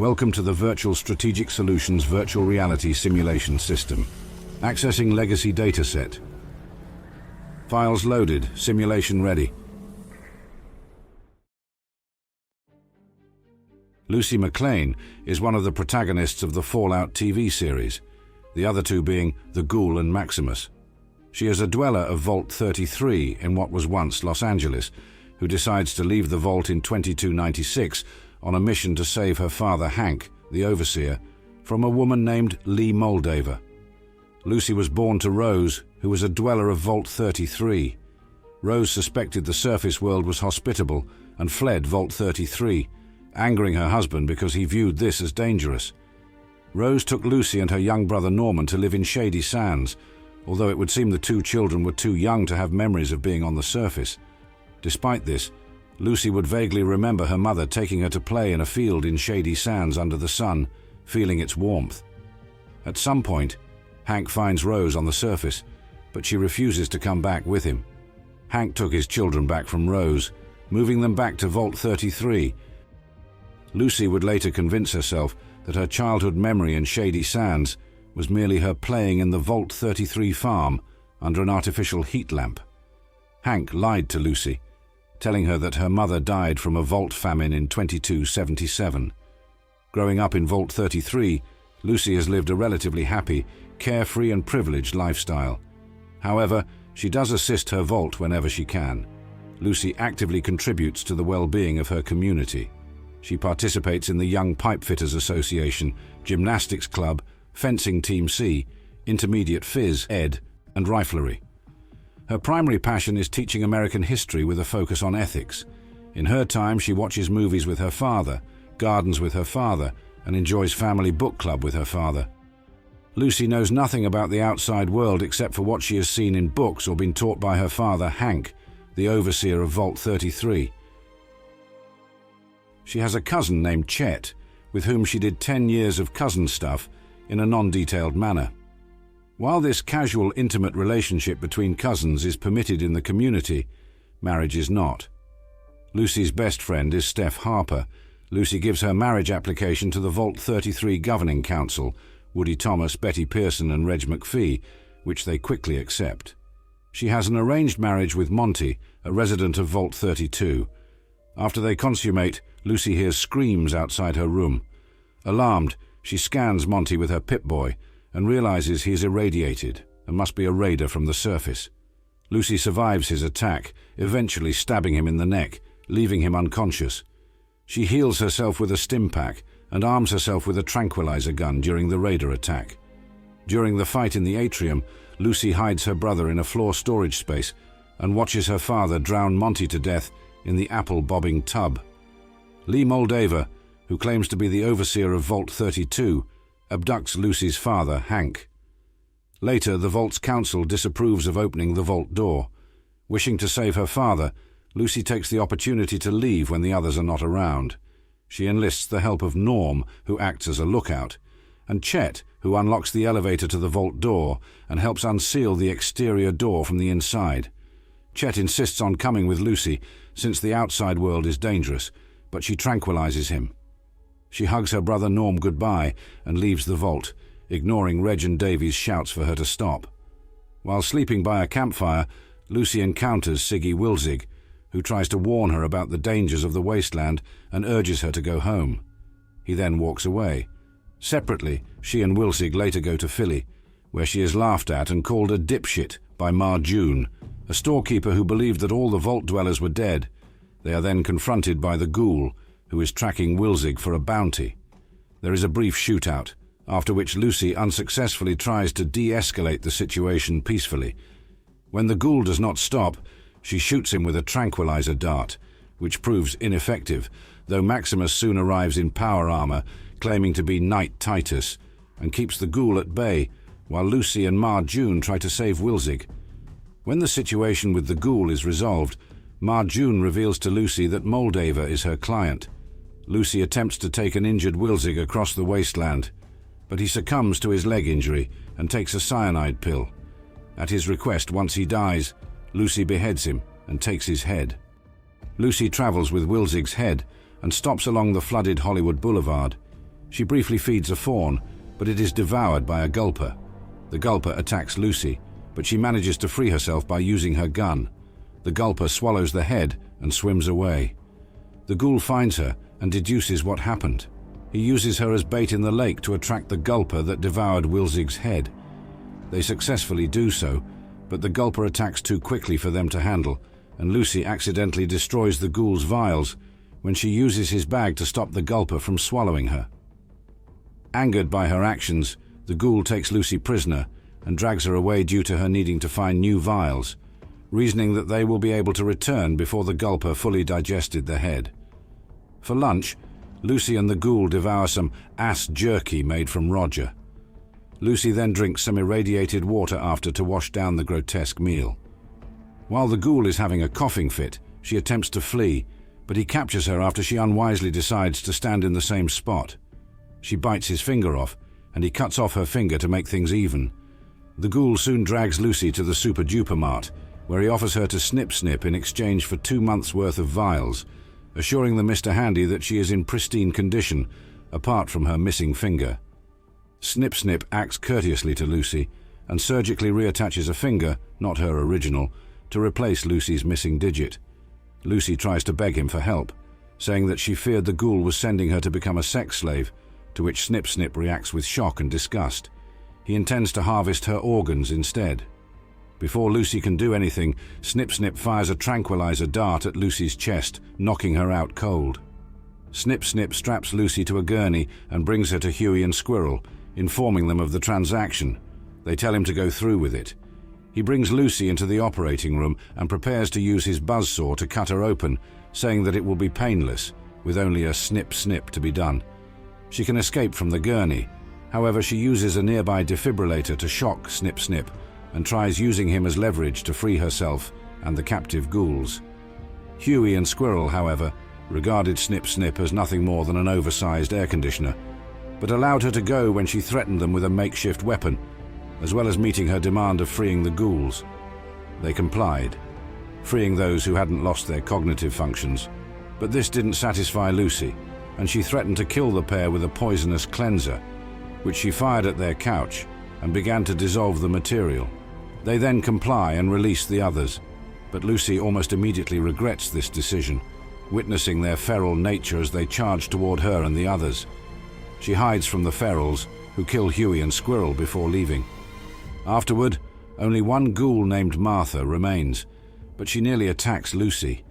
Welcome to the Virtual Strategic Solutions Virtual Reality Simulation System. Accessing Legacy Dataset. Files loaded. Simulation ready. Lucy Maclean is one of the protagonists of the Fallout TV series, the other two being the Ghoul and Maximus. She is a dweller of Vault 33 in what was once Los Angeles, who decides to leave the vault in 2296 on a mission to save her father Hank, the Overseer, from a woman named Lee Moldaver. Lucy was born to Rose, who was a dweller of Vault 33. Rose suspected the surface world was hospitable and fled Vault 33, angering her husband because he viewed this as dangerous. Rose took Lucy and her young brother Norman to live in Shady Sands, although it would seem the two children were too young to have memories of being on the surface. Despite this, Lucy would vaguely remember her mother taking her to play in a field in Shady Sands under the sun, feeling its warmth. At some point, Hank finds Rose on the surface, but she refuses to come back with him. Hank took his children back from Rose, moving them back to Vault 33. Lucy would later convince herself that her childhood memory in Shady Sands was merely her playing in the Vault 33 farm under an artificial heat lamp. Hank lied to Lucy, telling her that her mother died from a vault famine in 2277. Growing up in Vault 33, Lucy has lived a relatively happy, carefree and privileged lifestyle. However, she does assist her vault whenever she can. Lucy actively contributes to the well-being of her community. She participates in the Young Pipefitters Association, Gymnastics Club, Fencing Team C, Intermediate Phys Ed, and Riflery. Her primary passion is teaching American history with a focus on ethics. In her time, she watches movies with her father, gardens with her father, and enjoys family book club with her father. Lucy knows nothing about the outside world except for what she has seen in books or been taught by her father, Hank, the Overseer of Vault 33. She has a cousin named Chet, with whom she did 10 years of cousin stuff in a non-detailed manner. While this casual, intimate relationship between cousins is permitted in the community, marriage is not. Lucy's best friend is Steph Harper. Lucy gives her marriage application to the Vault 33 Governing Council, Woody Thomas, Betty Pearson and Reg McPhee, which they quickly accept. She has an arranged marriage with Monty, a resident of Vault 32. After they consummate, Lucy hears screams outside her room. Alarmed, she scans Monty with her Pip-Boy and realizes he is irradiated and must be a raider from the surface. Lucy survives his attack, eventually stabbing him in the neck, leaving him unconscious. She heals herself with a stim pack and arms herself with a tranquilizer gun during the raider attack. During the fight in the atrium, Lucy hides her brother in a floor storage space and watches her father drown Monty to death in the apple-bobbing tub. Lee Moldaver, who claims to be the Overseer of Vault 32, abducts Lucy's father, Hank. Later, the Vault's council disapproves of opening the vault door. Wishing to save her father, Lucy takes the opportunity to leave when the others are not around. She enlists the help of Norm, who acts as a lookout, and Chet, who unlocks the elevator to the vault door and helps unseal the exterior door from the inside. Chet insists on coming with Lucy, since the outside world is dangerous, but she tranquilizes him. She hugs her brother Norm goodbye and leaves the vault, ignoring Reg and Davy's shouts for her to stop. While sleeping by a campfire, Lucy encounters Siggy Wilzig, who tries to warn her about the dangers of the wasteland and urges her to go home. He then walks away. Separately, she and Wilzig later go to Philly, where she is laughed at and called a dipshit by Ma June, a storekeeper who believed that all the vault dwellers were dead. They are then confronted by the Ghoul, who is tracking Wilzig for a bounty. There is a brief shootout, after which Lucy unsuccessfully tries to de-escalate the situation peacefully. When the Ghoul does not stop, she shoots him with a tranquilizer dart, which proves ineffective, though Maximus soon arrives in power armor, claiming to be Knight Titus, and keeps the Ghoul at bay, while Lucy and Ma June try to save Wilzig. When the situation with the Ghoul is resolved, Ma June reveals to Lucy that Moldaver is her client. Lucy attempts to take an injured Wilzig across the wasteland, but he succumbs to his leg injury and takes a cyanide pill. At his request, once he dies, Lucy beheads him and takes his head. Lucy travels with Wilzig's head and stops along the flooded Hollywood Boulevard. She briefly feeds a fawn, but it is devoured by a gulper. The gulper attacks Lucy, but she manages to free herself by using her gun. The gulper swallows the head and swims away. The ghoul finds her and deduces what happened. He uses her as bait in the lake to attract the gulper that devoured Wilzig's head. They successfully do so, but the gulper attacks too quickly for them to handle, and Lucy accidentally destroys the ghoul's vials when she uses his bag to stop the gulper from swallowing her. Angered by her actions, the ghoul takes Lucy prisoner and drags her away due to her needing to find new vials, reasoning that they will be able to return before the gulper fully digested the head. For lunch, Lucy and the ghoul devour some ass jerky made from Roger. Lucy then drinks some irradiated water after to wash down the grotesque meal. While the ghoul is having a coughing fit, she attempts to flee, but he captures her after she unwisely decides to stand in the same spot. She bites his finger off, and he cuts off her finger to make things even. The ghoul soon drags Lucy to the Super Duper Mart, where he offers her to Snip Snip in exchange for 2 months' worth of vials, assuring the Mr. Handy that she is in pristine condition, apart from her missing finger. Snip Snip acts courteously to Lucy and surgically reattaches a finger, not her original, to replace Lucy's missing digit. Lucy tries to beg him for help, saying that she feared the ghoul was sending her to become a sex slave, to which Snip Snip reacts with shock and disgust. He intends to harvest her organs instead. Before Lucy can do anything, Snip Snip fires a tranquilizer dart at Lucy's chest, knocking her out cold. Snip Snip straps Lucy to a gurney and brings her to Huey and Squirrel, informing them of the transaction. They tell him to go through with it. He brings Lucy into the operating room and prepares to use his buzzsaw to cut her open, saying that it will be painless, with only a snip snip to be done. She can escape from the gurney. However, she uses a nearby defibrillator to shock Snip Snip and tries using him as leverage to free herself and the captive ghouls. Huey and Squirrel, however, regarded Snip Snip as nothing more than an oversized air conditioner, but allowed her to go when she threatened them with a makeshift weapon, as well as meeting her demand of freeing the ghouls. They complied, freeing those who hadn't lost their cognitive functions, but this didn't satisfy Lucy, and she threatened to kill the pair with a poisonous cleanser, which she fired at their couch and began to dissolve the material. They then comply and release the others, but Lucy almost immediately regrets this decision, witnessing their feral nature as they charge toward her and the others. She hides from the ferals, who kill Huey and Squirrel before leaving. Afterward, only one ghoul named Martha remains, but she nearly attacks Lucy.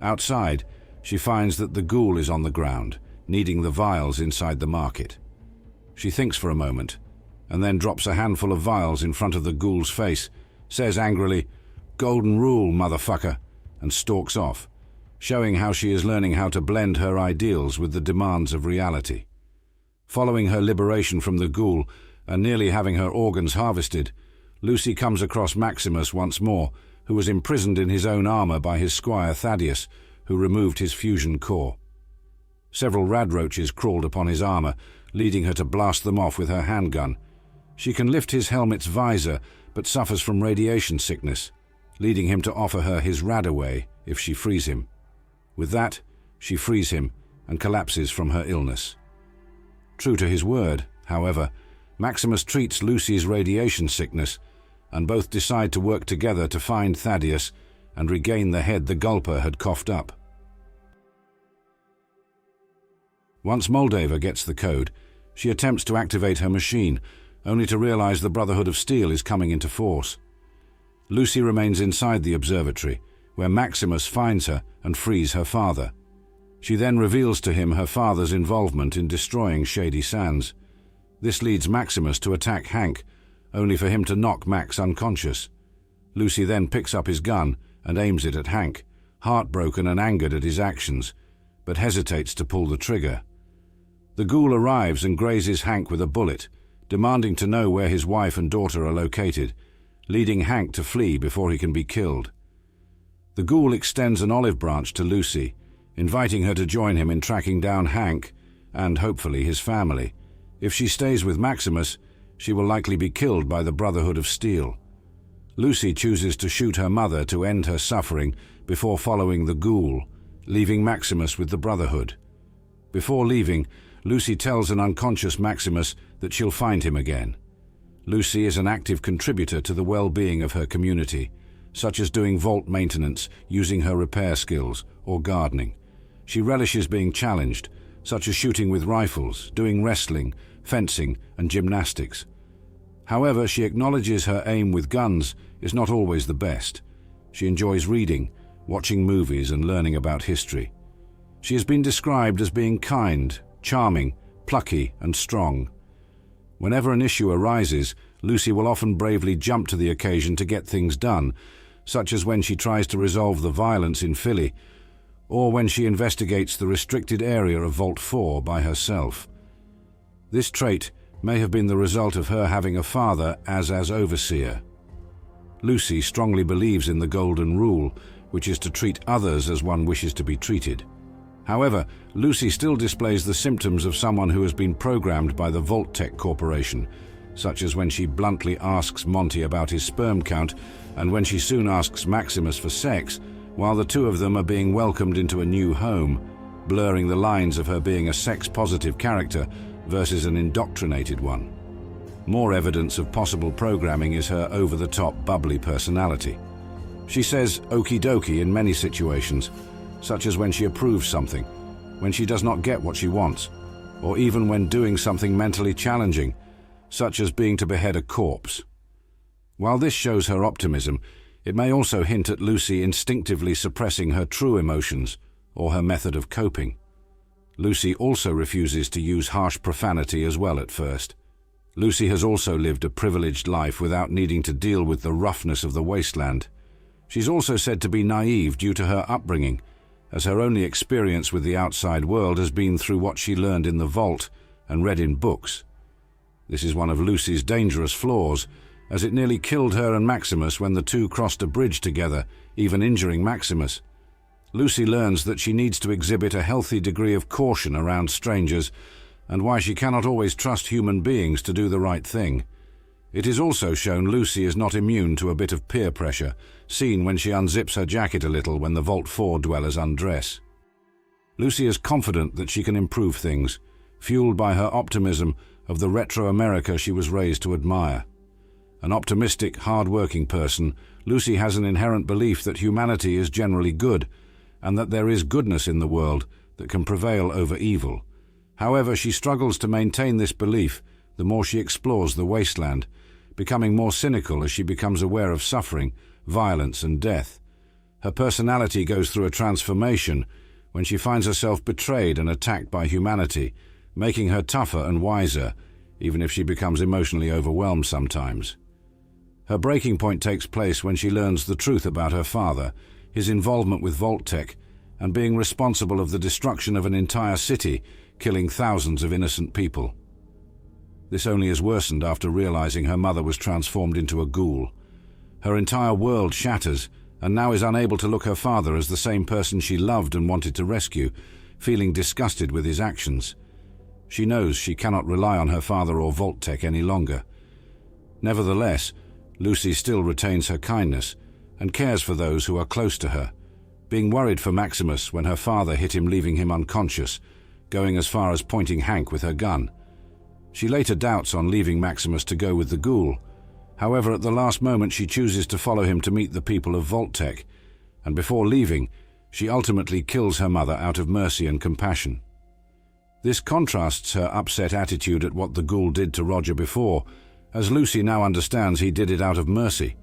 Outside, she finds that the ghoul is on the ground, needing the vials inside the market. She thinks for a moment, and then drops a handful of vials in front of the ghoul's face, says angrily, "Golden rule, motherfucker," and stalks off, showing how she is learning how to blend her ideals with the demands of reality. Following her liberation from the ghoul and nearly having her organs harvested, Lucy comes across Maximus once more, who was imprisoned in his own armor by his squire Thaddeus, who removed his fusion core. Several radroaches crawled upon his armor, leading her to blast them off with her handgun. She can lift his helmet's visor, but suffers from radiation sickness, leading him to offer her his radaway if she frees him. With that, she frees him and collapses from her illness. True to his word, however, Maximus treats Lucy's radiation sickness, and both decide to work together to find Thaddeus and regain the head the gulper had coughed up. Once Moldava gets the code, she attempts to activate her machine, only to realize the Brotherhood of Steel is coming into force. Lucy remains inside the observatory, where Maximus finds her and frees her father. She then reveals to him her father's involvement in destroying Shady Sands. This leads Maximus to attack Hank, only for him to knock Max unconscious. Lucy then picks up his gun and aims it at Hank, heartbroken and angered at his actions, but hesitates to pull the trigger. The ghoul arrives and grazes Hank with a bullet, demanding to know where his wife and daughter are located, leading Hank to flee before he can be killed. The ghoul extends an olive branch to Lucy, inviting her to join him in tracking down Hank and, hopefully, his family. If she stays with Maximus, she will likely be killed by the Brotherhood of Steel. Lucy chooses to shoot her mother to end her suffering before following the ghoul, leaving Maximus with the Brotherhood. Before leaving, Lucy tells an unconscious Maximus that she'll find him again. Lucy is an active contributor to the well-being of her community, such as doing vault maintenance, using her repair skills, or gardening. She relishes being challenged, such as shooting with rifles, doing wrestling, fencing, and gymnastics. However, she acknowledges her aim with guns is not always the best. She enjoys reading, watching movies, and learning about history. She has been described as being kind, charming, plucky, and strong. Whenever an issue arises, Lucy will often bravely jump to the occasion to get things done, such as when she tries to resolve the violence in Philly, or when she investigates the restricted area of Vault 4 by herself. This trait may have been the result of her having a father as overseer. Lucy strongly believes in the golden rule, which is to treat others as one wishes to be treated. However, Lucy still displays the symptoms of someone who has been programmed by the Vault-Tec Corporation, such as when she bluntly asks Monty about his sperm count and when she soon asks Maximus for sex, while the two of them are being welcomed into a new home, blurring the lines of her being a sex-positive character versus an indoctrinated one. More evidence of possible programming is her over-the-top bubbly personality. She says okie dokie in many situations, such as when she approves something, when she does not get what she wants, or even when doing something mentally challenging, such as being to behead a corpse. While this shows her optimism, it may also hint at Lucy instinctively suppressing her true emotions or her method of coping. Lucy also refuses to use harsh profanity as well at first. Lucy has also lived a privileged life without needing to deal with the roughness of the wasteland. She's also said to be naive due to her upbringing, as her only experience with the outside world has been through what she learned in the vault and read in books. This is one of Lucy's dangerous flaws, as it nearly killed her and Maximus when the two crossed a bridge together, even injuring Maximus. Lucy learns that she needs to exhibit a healthy degree of caution around strangers, and why she cannot always trust human beings to do the right thing. It is also shown Lucy is not immune to a bit of peer pressure, seen when she unzips her jacket a little when the Vault 4 dwellers undress. Lucy is confident that she can improve things, fueled by her optimism of the retro America she was raised to admire. An optimistic, hard-working person, Lucy has an inherent belief that humanity is generally good, and that there is goodness in the world that can prevail over evil. However, she struggles to maintain this belief the more she explores the wasteland, becoming more cynical as she becomes aware of suffering, violence, and death. Her personality goes through a transformation when she finds herself betrayed and attacked by humanity, making her tougher and wiser, even if she becomes emotionally overwhelmed sometimes. Her breaking point takes place when she learns the truth about her father, his involvement with Vault-Tec, and being responsible of the destruction of an entire city, killing thousands of innocent people. This only is worsened after realizing her mother was transformed into a ghoul. Her entire world shatters, and now is unable to look her father as the same person she loved and wanted to rescue, feeling disgusted with his actions. She knows she cannot rely on her father or Vault-Tec any longer. Nevertheless, Lucy still retains her kindness and cares for those who are close to her, being worried for Maximus when her father hit him, leaving him unconscious, going as far as pointing Hank with her gun. She later doubts on leaving Maximus to go with the ghoul. However, at the last moment she chooses to follow him to meet the people of Vault-Tec, and before leaving, she ultimately kills her mother out of mercy and compassion. This contrasts her upset attitude at what the ghoul did to Roger before, as Lucy now understands he did it out of mercy.